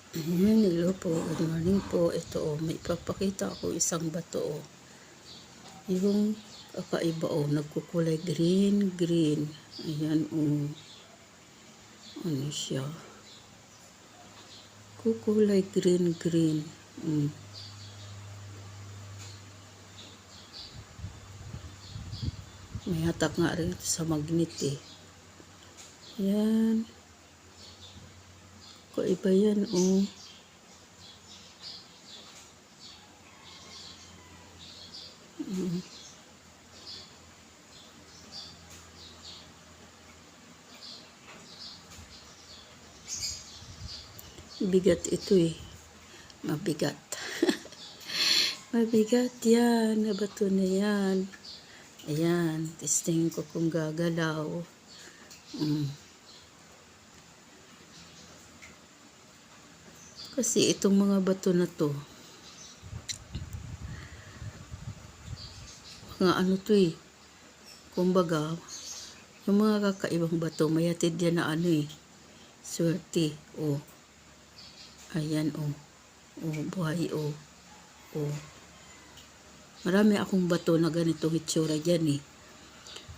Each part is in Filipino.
Ayan, hello po. Good morning po. Ito may ipapakita ako isang bato Yung kakaiba nagkukulay green. Ayan ano siya? Kukulay green. May hatak nga rin ito sa magnet Ayan. Kakaiba yan Bigat ito Mabigat. Mabigat yan. Na bato na yan. Ayan. Testingin ko kung gagalaw. Kasi itong mga bato na to, mga ano to kumbaga, yung mga kakaibang bato, mayatid yan na swerte. Ayan buhay Marami akong bato na ganitong itsura dyan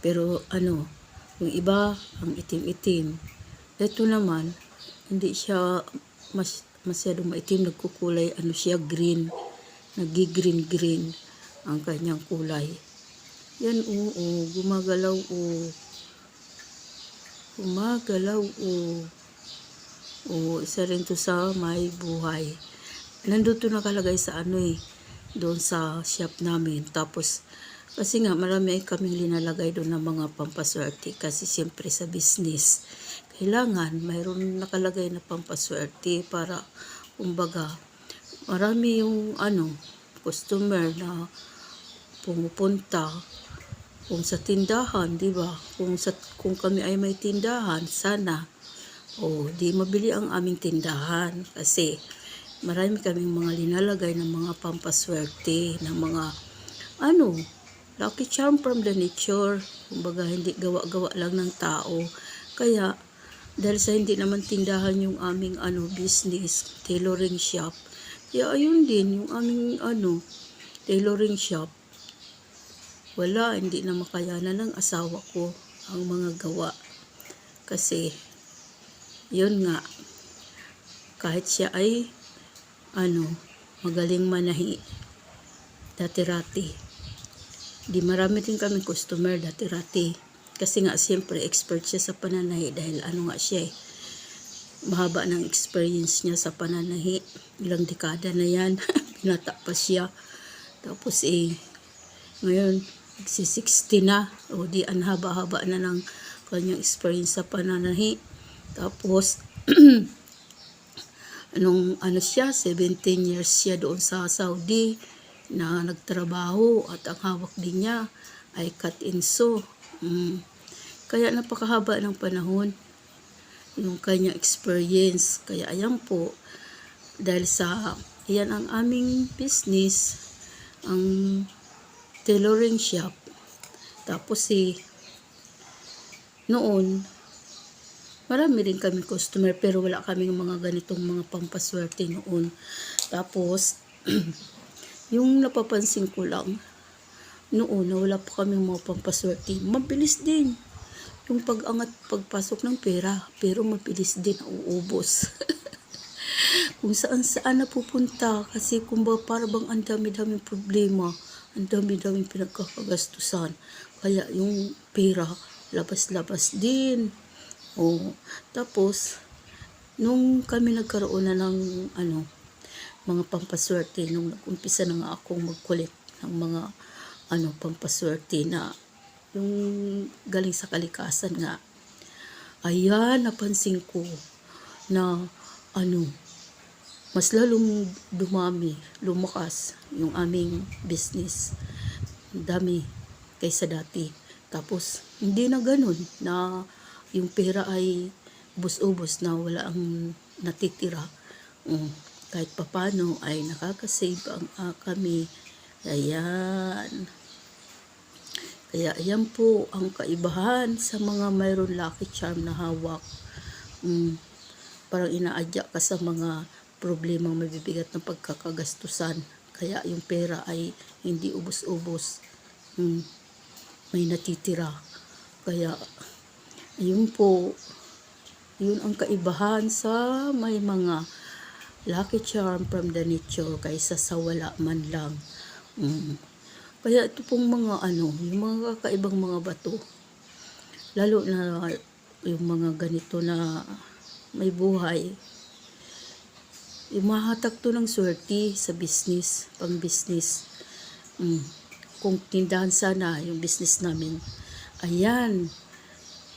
Pero yung iba, ang itim-itim. Ito naman, hindi siya masyadong maitim, nagkukulay, siya green. Nagi-green ang kanyang kulay. Yan gumagalaw Gumagalaw isa rin to sa may buhay. Nandito nakalagay sa doon sa shop namin. Tapos, kasi nga marami kaming linalagay doon ng mga pampaswerte. Kasi siyempre sa business, kailangan mayroon nakalagay na pampaswerte para, kumbaga, marami yung customer na pumupunta kung sa tindahan, di ba? Kung kami ay may tindahan, sana di mabili ang aming tindahan kasi marami kaming mga linalagay ng mga pampaswerte, ng mga lucky charm from the nature. Kumbaga hindi gawa-gawa lang ng tao. Kaya dahil sa hindi naman tindahan yung aming business, tailoring shop. Kaya ayun din yung aming tailoring shop. Hindi na makayanan ng asawa ko ang mga gawa. Kasi yun nga, kahit siya ay magaling manahi dati-rati. Di marami din kaming customer dati-rati. Kasi nga siyempre expert siya sa pananahi dahil nga siya mahaba ng experience niya sa pananahi. Ilang dekada na yan. Binata pa siya. Tapos ngayon, 60 na. Di ang haba-haba na ng kanyang experience sa pananahi. Tapos, siya, 17 years siya doon sa Saudi na nagtrabaho at ang hawak din niya ay cut-and-sew. Kaya napakahaba ng panahon yung kanyang experience. Kaya ayan po, dahil sa yan ang aming business, ang tailoring shop. Tapos noon, marami rin kami customer pero wala kaming mga ganitong mga pampaswerte noon. Tapos, yung napapansin ko lang, noon na wala pa kaming mga pampaswerte, mabilis din yung pagpasok ng pera, pero mabilis din nauubos. Kung saan napupunta, kasi para bang ang dami-daming problema, ang dami-daming pinagkakagastusan. Kaya yung pera, labas-labas din. Tapos, nung kami nagkaroon na ng mga pampaswerte, nung nag-umpisa na nga akong mag-collect ng mga pampaswerte na yung galing sa kalikasan nga. Ayan, napansin ko na mas lalong lumakas yung aming business. Dami kaysa dati. Tapos, hindi na ganun na yung pera ay ubos-ubos na wala ang natitira. Kahit papano ay nakakasave kami. Ayan. Kaya ayan po ang kaibahan sa mga mayroon lucky charm na hawak. Parang inaadya ka sa mga problemang mabibigat ng pagkakagastusan. Kaya yung pera ay hindi ubos-ubos. May natitira. Kaya, yun po, yun ang kaibahan sa may mga lucky charm from the nature kaysa sa wala man lang. Kaya ito pong mga yung mga kakaibang mga bato, lalo na yung mga ganito na may buhay, yung mahatak to ng swerte sa business, pang business. Kung tindahan sana yung business namin, ayan,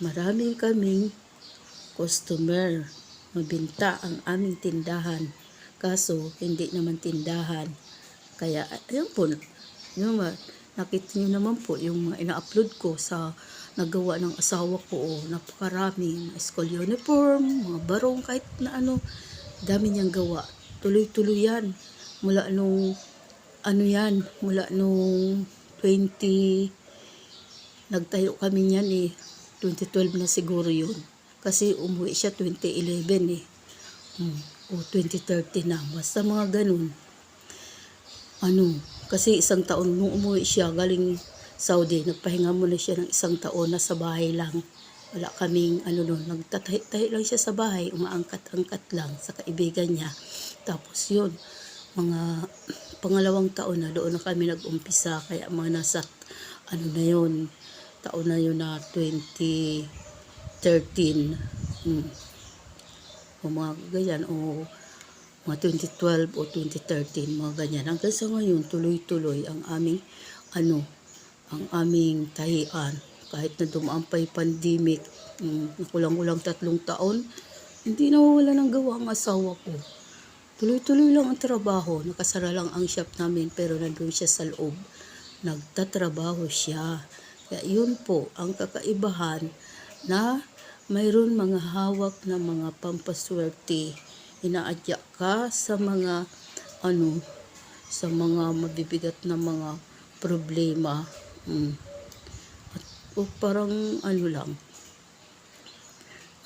marami kaming customer, mabinta ang aming tindahan. Kaso, hindi naman tindahan. Kaya, ayun po, nakita nyo naman po yung mga ina-upload ko sa nagawa ng asawa ko. Napakarami, mga school uniform, mga barong, kahit na dami niyang gawa. Tuloy-tuloy yan. Mula nung, mula nung 20, nagtayo kami niyan 2012 na siguro yun. Kasi umuwi siya 2011 o 2013 na. Basta mga ganun. Kasi isang taon nung umuwi siya galing Saudi, nagpahinga muna siya ng isang taon, nasa bahay lang. Wala kaming nagtatahi lang siya sa bahay, umaangkat-angkat lang sa kaibigan niya. Tapos yun, mga pangalawang taon na doon na kami nag-umpisa, kaya mga nasa na yun, taon na yun na 2013. O mga ganyan, o mga 2012 o 2013, mga ganyan. Hanggang sa ngayon, tuloy-tuloy ang aming ang aming tahian. Kahit na dumaan pa yung pandemic, kulang-kulang 3 taon, hindi nawawala ng gawa ang asawa ko. Tuloy-tuloy lang ang trabaho. Nakasara lang ang shop namin, pero nandun siya sa loob. Nagtatrabaho siya. Kaya yun po ang kakaibahan na mayroon mga hawak na mga pampaswerte. Inaadya ka sa mga sa mga mabibigat na mga problema. O parang lang,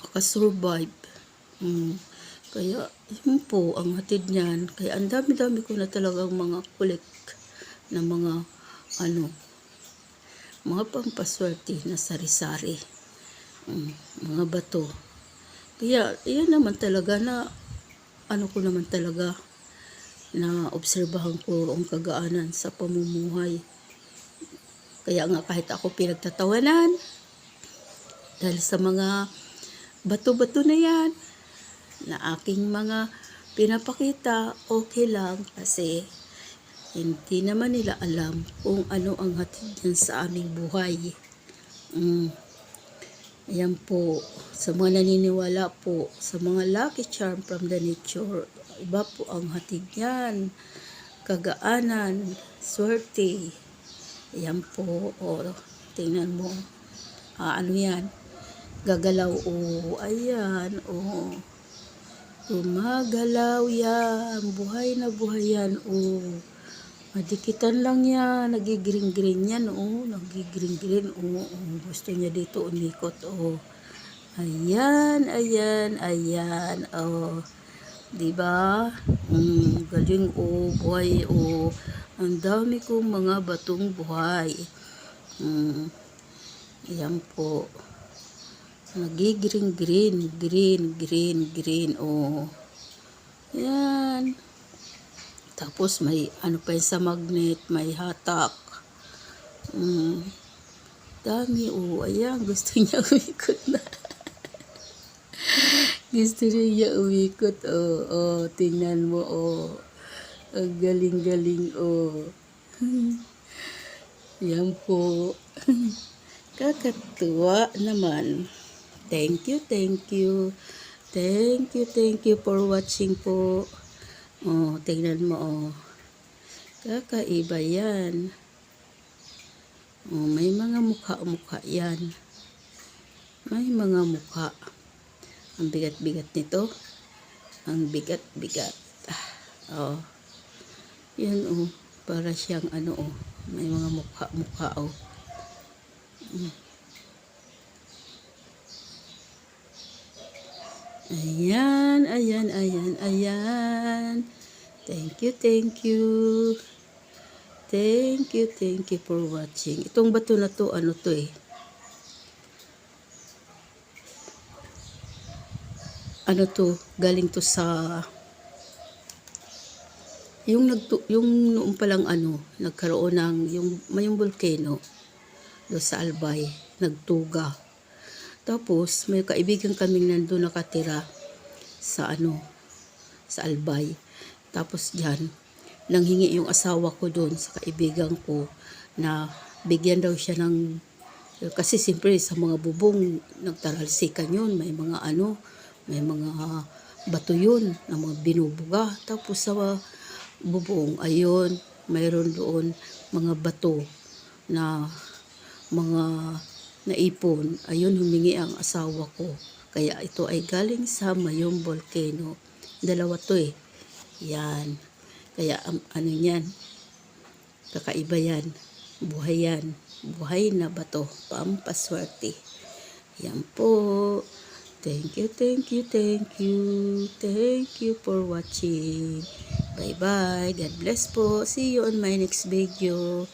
makasurvive. Kaya yun po ang hatid niyan. Kaya ang dami-dami ko na talagang mga collect na mga mga pampaswerte na sari-sari. Mga bato. Kaya yan naman talaga na ko naman talaga na obserbahan ko ang kagaanan sa pamumuhay. Kaya nga kahit ako pinagtatawanan dahil sa mga bato-bato na yan na aking mga pinapakita, okay lang kasi hindi naman nila alam kung ano ang hatid yan sa aming buhay. Ayan po, sa mga naniniwala po, sa mga lucky charm from the nature, iba po ang hatid yan, kagaanan, swerte. Ayan po, tingnan mo, yan, gagalaw, ayan, gumagalaw yan, buhay na buhay yan, madikitan lang yan, nagigreen-green yan, nagigreen-green, gusto niya dito umikot, ayan, diba? Galing, buhay, ang dami kong mga batong buhay. Ayan po, nagigreen, green, ayan. Tapos may pa yun sa magnet, may hatak. Dami, ayan, gusto niya umikot na. Gusto niya umikot, tingnan mo, ang galing-galing, Yan po. Kakatuwa naman. Thank you for watching po. Tingnan mo, kakaiba yan. May mga mukha yan. May mga mukha. Ang bigat-bigat nito. Ang bigat-bigat. Yan, para siyang may mga mukha, Ayan, ayan, ayan, ayan. Thank you, thank you. Thank you for watching. Itong bato na to, ano to eh. Ano to, galing to sa yung noong palang ano, nagkaroon ng yung volcano do sa Albay, nagtuga. Tapos may kaibigan kaming nandoon nakatira sa ano, sa Albay. Tapos diyan nanghingi yung asawa ko doon sa kaibigan ko na bigyan daw siya ng, kasi siyempre sa mga bubong nagtaralsikan yun, may mga ano, may mga bato yun na mga binubuga. Tapos sa bubong, ayun, mayroon doon mga bato na mga naipon. Ayun, humingi ang asawa ko. Kaya ito ay galing sa Mayong Volcano. Dalawa to eh. Yan. Kaya ano yan, kakaiba yan. Buhay yan. Buhay na bato. Pampaswerte. Yan po. Thank you, thank you, thank you. Thank you for watching. Bye-bye. God bless po. See you on my next video.